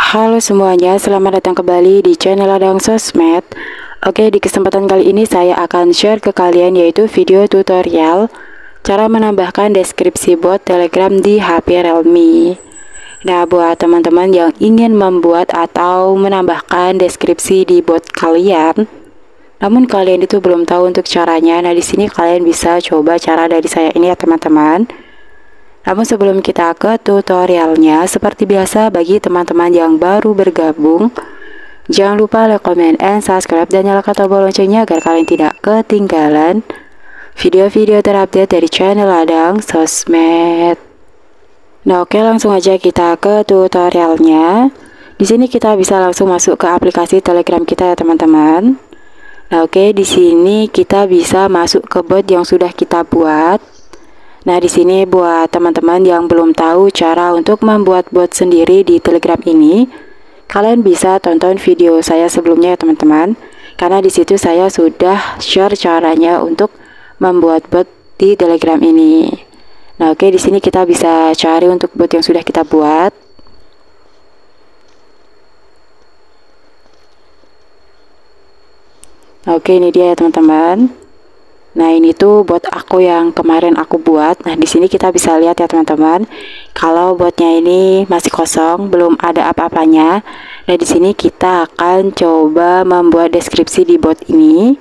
Halo semuanya, selamat datang kembali di channel Ladang Sosmed. Oke, di kesempatan kali ini saya akan share ke kalian yaitu video tutorial cara menambahkan deskripsi bot Telegram di HP Realme. Nah, buat teman-teman yang ingin membuat atau menambahkan deskripsi di bot kalian, namun kalian itu belum tahu untuk caranya, nah di sini kalian bisa coba cara dari saya ini ya teman-teman. Namun sebelum kita ke tutorialnya, seperti biasa bagi teman-teman yang baru bergabung, jangan lupa like, comment, and subscribe, dan nyalakan tombol loncengnya agar kalian tidak ketinggalan video-video terupdate dari channel Ladang Sosmed. Nah oke, langsung aja kita ke tutorialnya. Di sini kita bisa langsung masuk ke aplikasi Telegram kita ya teman-teman. Nah oke, di sini kita bisa masuk ke bot yang sudah kita buat. Nah, di sini buat teman-teman yang belum tahu cara untuk membuat bot sendiri di Telegram ini, kalian bisa tonton video saya sebelumnya ya teman-teman. Karena di situ saya sudah share caranya untuk membuat bot di Telegram ini. Nah, oke, di sini kita bisa cari untuk bot yang sudah kita buat. Oke, ini dia ya teman-teman. Nah, ini tuh bot aku yang kemarin aku buat. Nah, di sini kita bisa lihat ya teman-teman, kalau botnya ini masih kosong, belum ada apa-apanya. Nah, di sini kita akan coba membuat deskripsi di bot ini.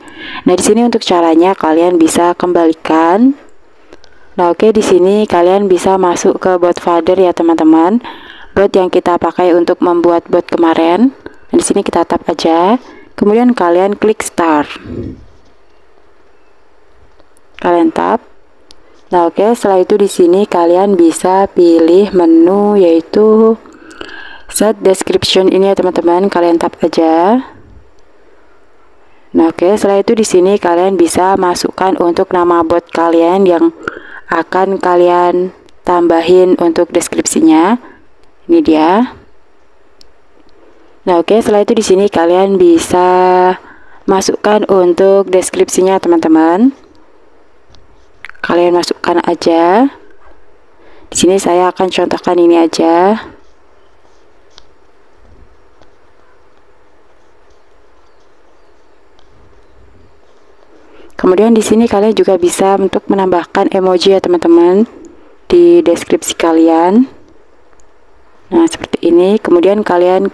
Nah, di sini untuk caranya kalian bisa kembalikan. Nah, oke, di sini kalian bisa masuk ke bot folder ya teman-teman. Bot yang kita pakai untuk membuat bot kemarin. Nah, di sini kita tap aja. Kemudian kalian klik start. Kalian tap. Nah oke, setelah itu di sini kalian bisa pilih menu yaitu set description ini ya teman-teman. Kalian tap aja. Nah oke, setelah itu di sini kalian bisa masukkan untuk nama bot kalian yang akan kalian tambahin untuk deskripsinya. Ini dia. Nah oke, setelah itu di sini kalian bisa masukkan untuk deskripsinya teman-teman. Kalian masukkan aja. Di sini saya akan contohkan ini aja. Kemudian di sini kalian juga bisa untuk menambahkan emoji ya teman-teman di deskripsi kalian. Nah, seperti ini. Kemudian kalian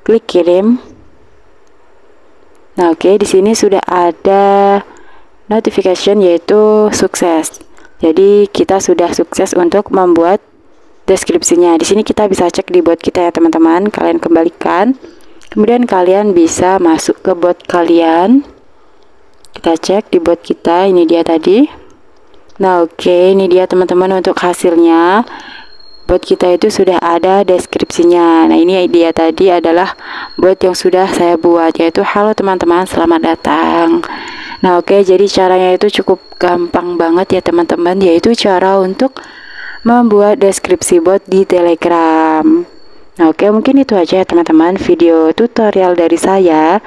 klik kirim. Nah, oke, di sini sudah ada notification yaitu sukses. Jadi kita sudah sukses untuk membuat deskripsinya. Di sini kita bisa cek di bot kita ya teman-teman. Kalian kembalikan. Kemudian kalian bisa masuk ke bot kalian. Kita cek di bot kita. Ini dia tadi. Nah oke, ini dia teman-teman untuk hasilnya. Bot kita itu sudah ada deskripsinya. Nah ini dia tadi adalah bot yang sudah saya buat, yaitu halo teman-teman, selamat datang. Nah oke, jadi caranya itu cukup gampang banget ya teman-teman, yaitu cara untuk membuat deskripsi bot di Telegram. Nah oke, mungkin itu aja ya teman-teman video tutorial dari saya,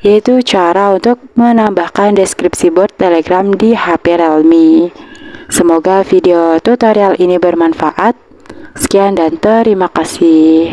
yaitu cara untuk menambahkan deskripsi bot Telegram di HP Realme. Semoga video tutorial ini bermanfaat. Sekian dan terima kasih.